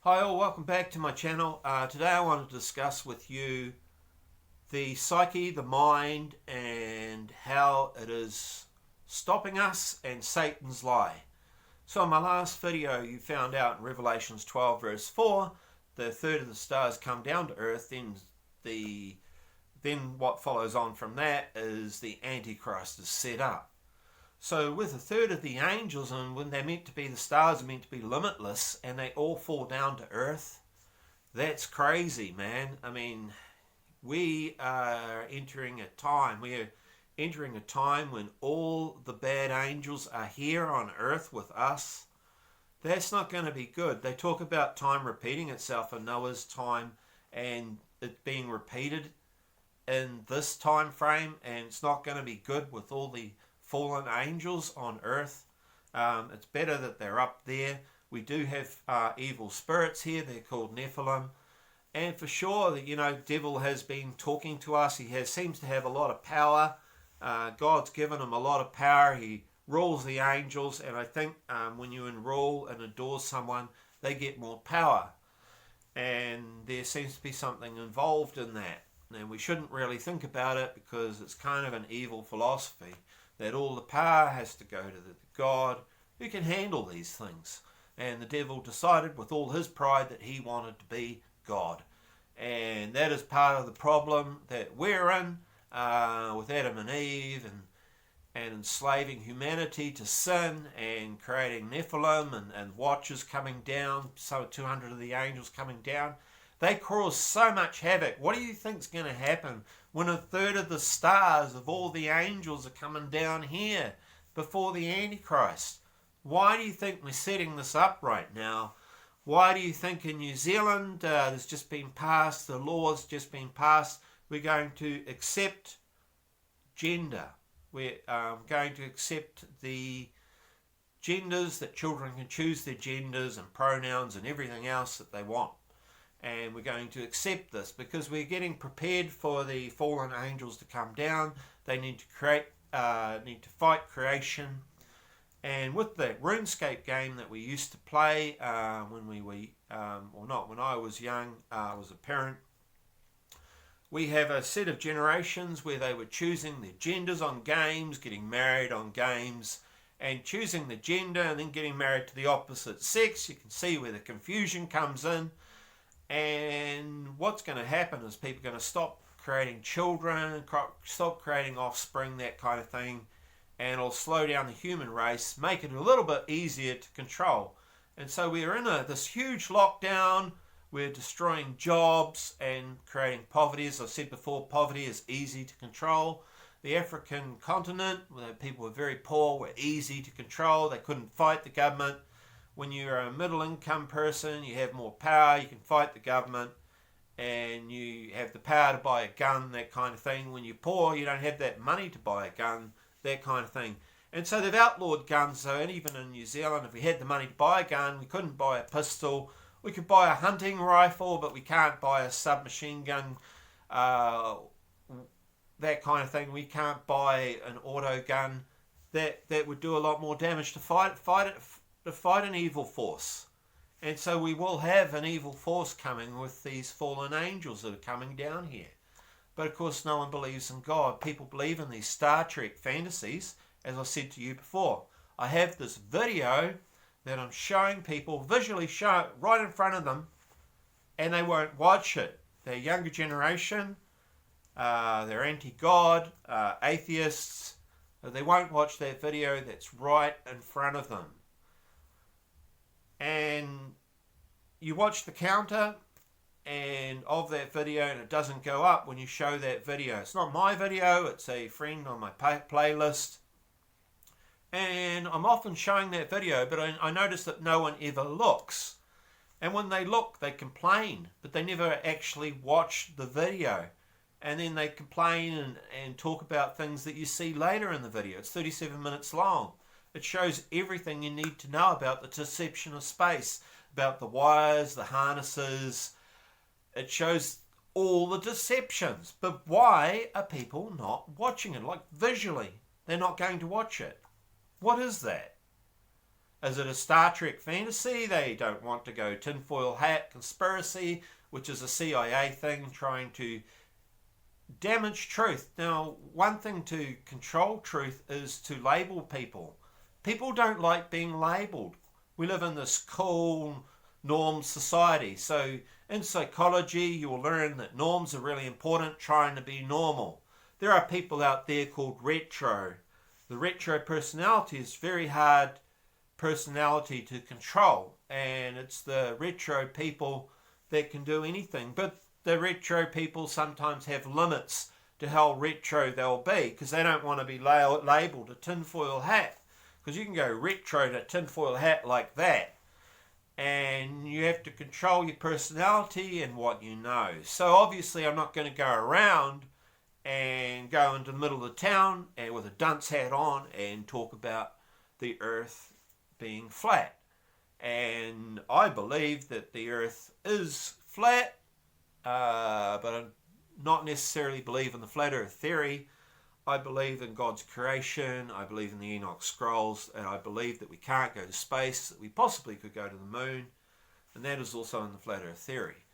Hi all, welcome back to my channel. Today I want to discuss with you the psyche, the mind, and how it is stopping us and Satan's lie. So in my last video you found out in Revelations 12 verse 4, the third of the stars come down to earth, then what follows on from that is the Antichrist is set up. So with a third of the angels, and when they're meant to be, the stars are meant to be limitless, and they all fall down to earth, that's crazy, man. I mean, we are entering a time when all the bad angels are here on earth with us. That's not going to be good. They talk about time repeating itself in Noah's time and it being repeated in this time frame, and it's not going to be good with all the fallen angels on earth. It's better that they're up there. We do have evil spirits here. They're called Nephilim. And for sure, devil has been talking to us. He seems to have a lot of power. God's given him a lot of power. He rules the angels. And I think when you enroll and adore someone, they get more power. And there seems to be something involved in that. And we shouldn't really think about it because it's kind of an evil philosophy that all the power has to go to the God who can handle these things. And the devil decided with all his pride that he wanted to be God. And that is part of the problem that we're in with Adam and Eve and enslaving humanity to sin and creating Nephilim and watchers coming down, so 200 of the angels coming down. They cause so much havoc. What do you think is going to happen when a third of the stars of all the angels are coming down here before the Antichrist? Why do you think we're setting this up right now? Why do you think in New Zealand there's just been passed, the law's just been passed, we're going to accept gender. We're going to accept the genders, that children can choose their genders and pronouns and everything else that they want. And we're going to accept this because we're getting prepared for the fallen angels to come down. They need to fight creation. And with that RuneScape game that we used to play when I was young, I was a parent. We have a set of generations where they were choosing their genders on games, getting married on games, and choosing the gender and then getting married to the opposite sex. You can see where the confusion comes in. And what's going to happen is people are going to stop creating children, stop creating offspring, that kind of thing, and it'll slow down the human race, make it a little bit easier to control. And so we're in this huge lockdown. We're destroying jobs and creating poverty. As I said before, poverty is easy to control. The African continent, where people were very poor, were easy to control. They couldn't fight the government. When you're a middle income person, you have more power, you can fight the government, and you have the power to buy a gun, that kind of thing. When you're poor, you don't have that money to buy a gun, that kind of thing. And so they've outlawed guns, and even in New Zealand, if we had the money to buy a gun, we couldn't buy a pistol. We could buy a hunting rifle, but we can't buy a submachine gun, that kind of thing. We can't buy an auto gun. That would do a lot more damage to fight an evil force. And so we will have an evil force coming with these fallen angels that are coming down here. But of course no one believes in God. People believe in these Star Trek fantasies, as I said to you before. I have this video that I'm showing people, visually show it right in front of them, and they won't watch it. They're younger generation, they're anti-God, atheists. They won't watch that video that's right in front of them. And you watch the counter of that video and it doesn't go up when you show that video. It's not my video, it's a friend on my playlist. And I'm often showing that video, but I notice that no one ever looks. And when they look, they complain, but they never actually watch the video. And then they complain and talk about things that you see later in the video. It's 37 minutes long. It shows everything you need to know about the deception of space, about the wires, the harnesses. It shows all the deceptions. But why are people not watching it? Like visually, they're not going to watch it. What is that? Is it a Star Trek fantasy? They don't want to go tinfoil hat conspiracy, which is a CIA thing trying to damage truth. Now, one thing to control truth is to label people. People don't like being labelled. We live in this cool norm society. So in psychology, you'll learn that norms are really important, trying to be normal. There are people out there called retro. The retro personality is very hard personality to control, and it's the retro people that can do anything. But the retro people sometimes have limits to how retro they'll be, because they don't want to be labelled a tinfoil hat. Because you can go retro to tinfoil hat like that, and you have to control your personality and what you know. So obviously I'm not going to go around and go into the middle of the town and with a dunce hat on and talk about the earth being flat. And I believe that the earth is flat, but I not necessarily believe in the flat earth theory. I believe in God's creation, I believe in the Enoch Scrolls, and I believe that we can't go to space, that we possibly could go to the moon, and that is also in the flat earth theory.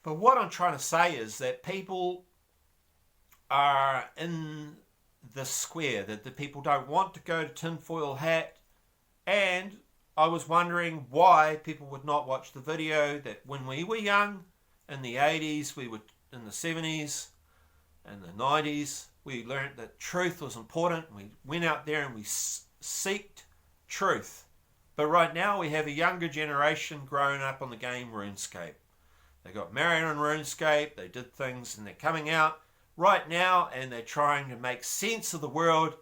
But what I'm trying to say is that people are in the square, that the people don't want to go to tinfoil hat, and I was wondering why people would not watch the video that when we were young, in the 80s, we were in the 70s, and the 90s, we learned that truth was important. We went out there and we seeked truth. But right now we have a younger generation growing up on the game RuneScape. They got married on RuneScape, they did things, and they're coming out right now and they're trying to make sense of the world,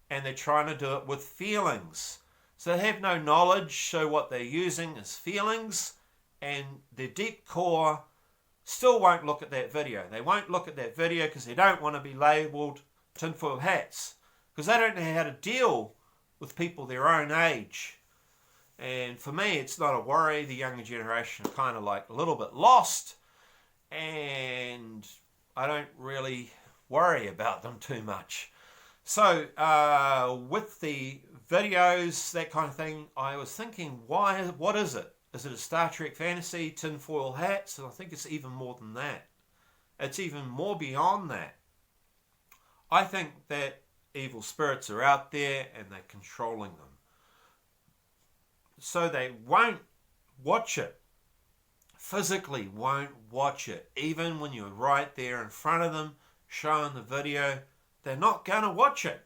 and they're trying to do it with feelings. So they have no knowledge, so what they're using is feelings, and their deep core still won't look at that video. They won't look at that video because they don't want to be labelled tinfoil hats, because they don't know how to deal with people their own age. And for me, it's not a worry. The younger generation are kind of like a little bit lost, and I don't really worry about them too much. So with the videos, that kind of thing, I was thinking, what is it? Is it a Star Trek fantasy, tinfoil hats? And I think it's even more than that. It's even more beyond that. I think that evil spirits are out there and they're controlling them. So they won't watch it. Physically won't watch it. Even when you're right there in front of them, showing the video, they're not going to watch it.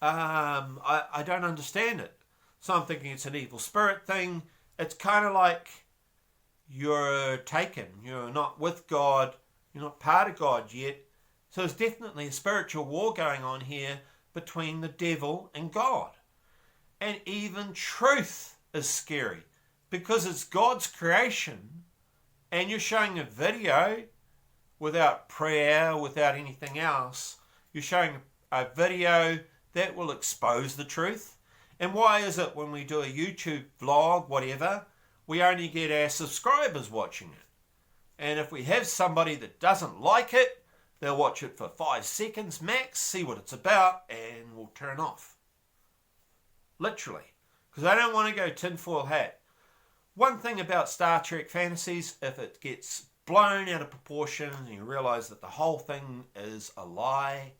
I don't understand it. So I'm thinking it's an evil spirit thing. It's kind of like you're taken. You're not with God. You're not part of God yet. So there's definitely a spiritual war going on here between the devil and God. And even truth is scary because it's God's creation, and you're showing a video without prayer, without anything else. You're showing a video that will expose the truth. And why is it when we do a YouTube vlog, whatever, we only get our subscribers watching it? And if we have somebody that doesn't like it, they'll watch it for 5 seconds max, see what it's about, and will turn off. Literally. Because they don't want to go tinfoil hat. One thing about Star Trek fantasies, if it gets blown out of proportion and you realise that the whole thing is a lie,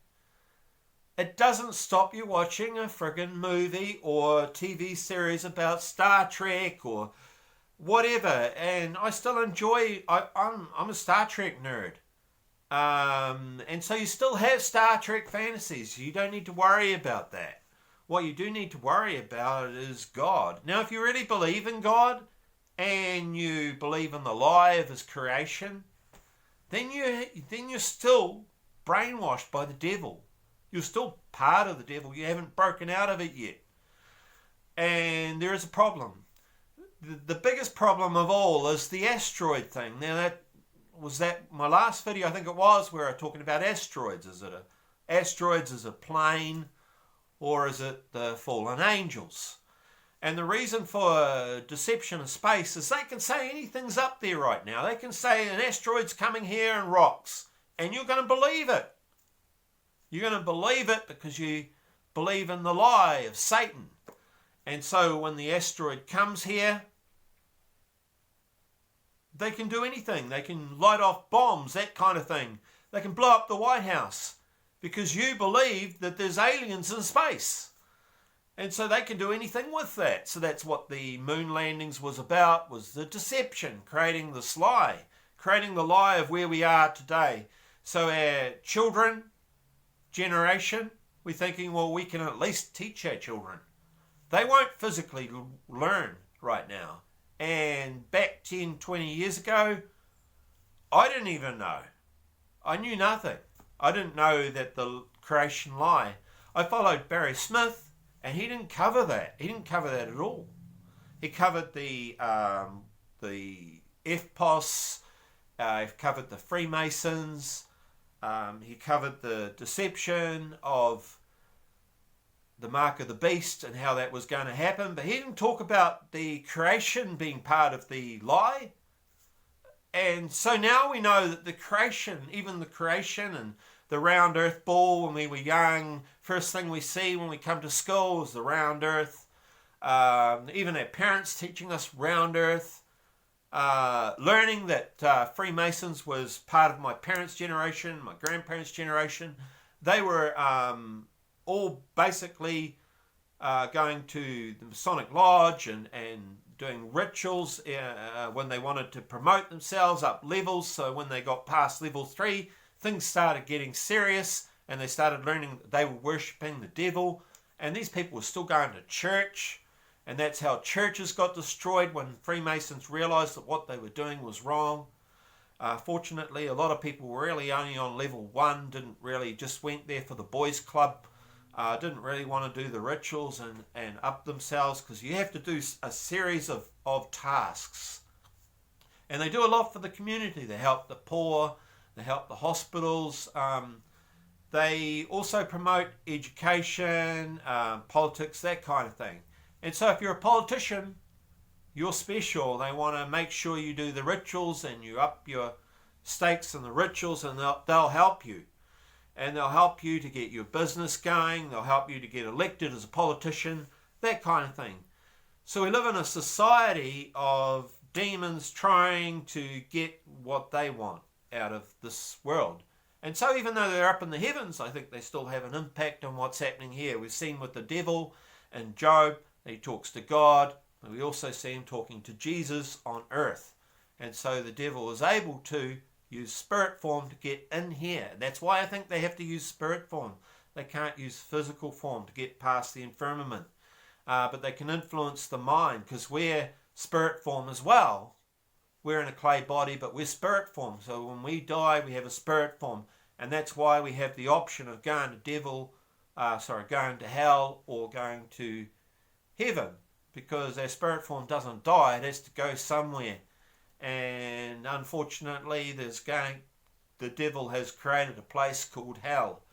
it doesn't stop you watching a friggin' movie or TV series about Star Trek or whatever. And I still enjoy, I'm a Star Trek nerd. And so you still have Star Trek fantasies. You don't need to worry about that. What you do need to worry about is God. Now, if you really believe in God and you believe in the lie of his creation, then you're still brainwashed by the devil. You're still part of the devil. You haven't broken out of it yet. And there is a problem. The biggest problem of all is the asteroid thing. Now, that my last video, I think it was, where I was talking about asteroids. Is it asteroids is a plane, or is it the fallen angels? And the reason for deception of space is they can say anything's up there right now. They can say an asteroid's coming here and rocks, and you're going to believe it. You're going to believe it because you believe in the lie of Satan. And so when the asteroid comes here, they can do anything. They can light off bombs, that kind of thing. They can blow up the White House because you believe that there's aliens in space. And so they can do anything with that. So that's what the moon landings was about, was the deception, creating this lie, creating the lie of where we are today. So our children, generation, we're thinking, well, we can at least teach our children. They won't physically learn right now. And back 10, 20 years ago, I didn't even know. I knew nothing. I didn't know that the creation lie. I followed Barry Smith, and he didn't cover that. He didn't cover that at all. He covered the FPOS, he covered the Freemasons, he covered the deception of the mark of the beast and how that was going to happen, but he didn't talk about the creation being part of the lie. And so now we know that the creation, even the creation and the round earth ball when we were young, first thing we see when we come to school is the round earth. Even our parents teaching us round earth. Learning that Freemasons was part of my parents' generation, my grandparents' generation. They were all basically going to the Masonic Lodge and doing rituals when they wanted to promote themselves up levels. So when they got past level 3, things started getting serious and they started learning that they were worshipping the devil. And these people were still going to church. And that's how churches got destroyed when Freemasons realized that what they were doing was wrong. Fortunately, a lot of people were really only on level 1, didn't really, just went there for the boys club, didn't really want to do the rituals and up themselves, because you have to do a series of tasks. And they do a lot for the community. They help the poor, they help the hospitals. They also promote education, politics, that kind of thing. And so if you're a politician, you're special. They want to make sure you do the rituals and you up your stakes in the rituals, and they'll help you. And they'll help you to get your business going. They'll help you to get elected as a politician, that kind of thing. So we live in a society of demons trying to get what they want out of this world. And so even though they're up in the heavens, I think they still have an impact on what's happening here. We've seen with the devil and Job, he talks to God, but we also see him talking to Jesus on earth. And so the devil is able to use spirit form to get in here. That's why I think they have to use spirit form. They can't use physical form to get past the firmament. But they can influence the mind, because we're spirit form as well. We're in a clay body, but we're spirit form. So when we die, we have a spirit form. And that's why we have the option of going to hell or going to heaven, because our spirit form doesn't die, it has to go somewhere. And unfortunately the devil has created a place called hell,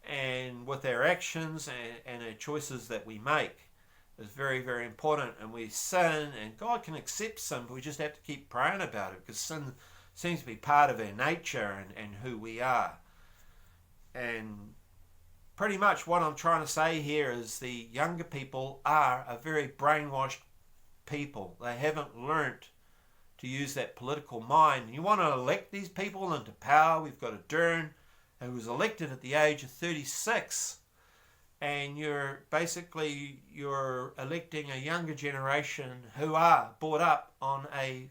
and with our actions and our choices that we make is very, very important. And we sin, and God can accept sin, but we just have to keep praying about it, because sin seems to be part of our nature and who we are. And pretty much what I'm trying to say here is the younger people are a very brainwashed people. They haven't learnt to use that political mind. You want to elect these people into power. We've got a Dern who was elected at the age of 36. And you're electing a younger generation who are brought up on a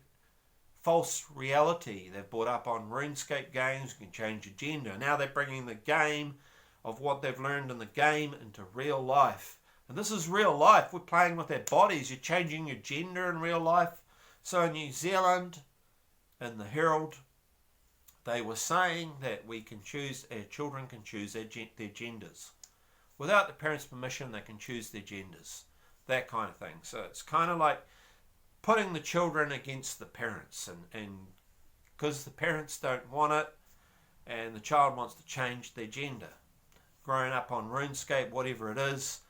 false reality. They're brought up on RuneScape games. You can change your gender. Now they're bringing the game of what they've learned in the game into real life. And this is real life. We're playing with our bodies. You're changing your gender in real life. So in New Zealand, in the Herald, they were saying that our children can choose their genders. Without the parents' permission, they can choose their genders. That kind of thing. So it's kind of like putting the children against the parents. And because the parents don't want it, and the child wants to change their gender. Growing up on RuneScape, whatever it is,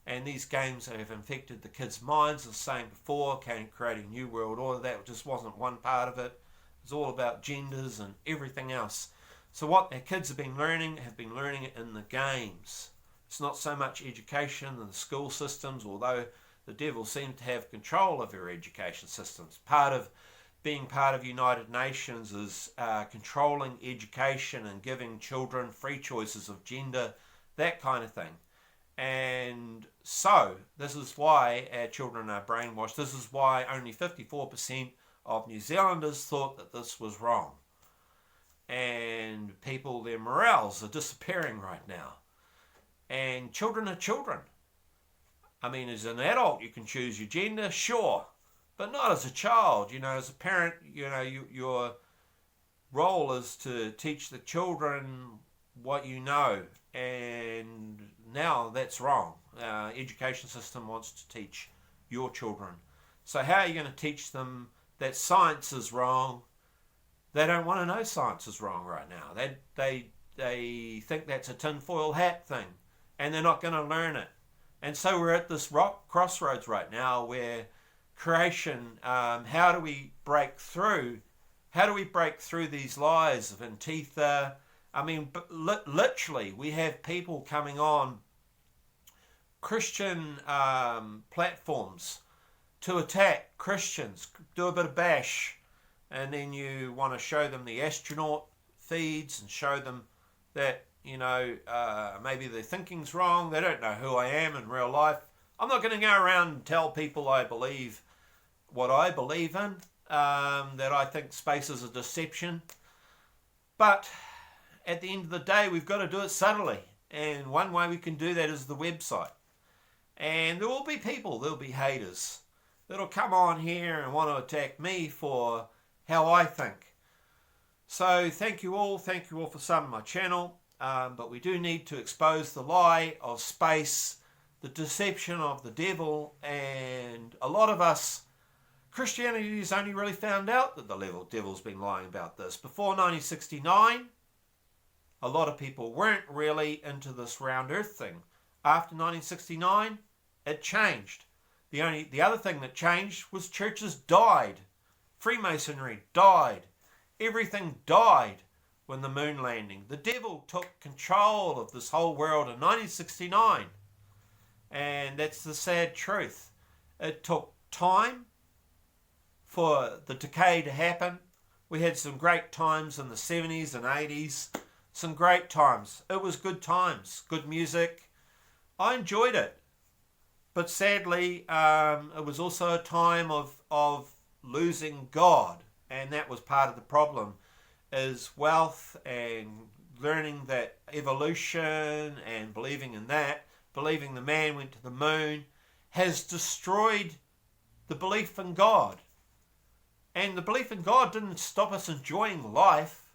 and these games have infected the kids' minds, as I was saying before, creating New World Order. That just wasn't one part of it. It's all about genders and everything else. So what our kids have been learning it in the games. It's not so much education in the school systems, although the devil seems to have control of our education systems. Part of being part of United Nations is controlling education and giving children free choices of gender, that kind of thing. And so this is why our children are brainwashed. This is why only 54% of New Zealanders thought that this was wrong. And people, their morals are disappearing right now. And children are children. I mean, as an adult, you can choose your gender, sure, but not as a child. You know, as a parent, you know, your role is to teach the children what you know, and now that's wrong. Education system wants to teach your children. So how are you going to teach them that science is wrong? They don't want to know science is wrong right now. They think that's a tinfoil hat thing, and they're not going to learn it. And so we're at this crossroads right now where creation, how do we break through? How do we break through these lies of Antifa? I mean, literally, we have people coming on Christian platforms to attack Christians, do a bit of bash, and then you want to show them the astronaut feeds and show them that, you know, maybe their thinking's wrong. They don't know who I am in real life. I'm not going to go around and tell people I believe what I believe in, that I think space is a deception. But at the end of the day, we've got to do it subtly. And one way we can do that is the website. And there will be people, there'll be haters, that'll come on here and want to attack me for how I think. So thank you all for subbing my channel. But we do need to expose the lie of space, the deception of the devil, and a lot of us, Christianity has only really found out that the devil's been lying about this. Before 1969, a lot of people weren't really into this round earth thing. After 1969, it changed. The other thing that changed was churches died. Freemasonry died. Everything died when the moon landing. The devil took control of this whole world in 1969. And that's the sad truth. It took time for the decay to happen. We had some great times in the 70s and 80s. Some great times. It was good times. Good music. I enjoyed it. But sadly, it was also a time of losing God. And that was part of the problem. Is wealth and learning that evolution and believing in that, believing the man went to the moon, has destroyed the belief in God. And the belief in God didn't stop us enjoying life.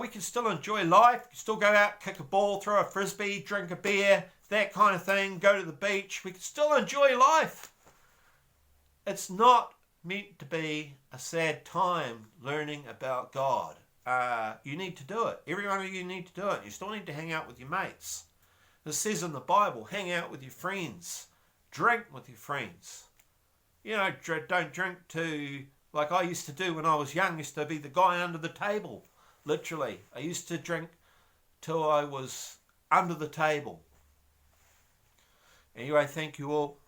We can still enjoy life, still go out, kick a ball, throw a frisbee, drink a beer, that kind of thing, go to the beach. We can still enjoy life. It's not meant to be a sad time learning about God. You need to do it. Every one of you need to do it. You still need to hang out with your mates. It says in the Bible, hang out with your friends. Drink with your friends. You know, don't drink to, like I used to do when I was young, used to be the guy under the table. Literally. I used to drink till I was under the table. Anyway, thank you all.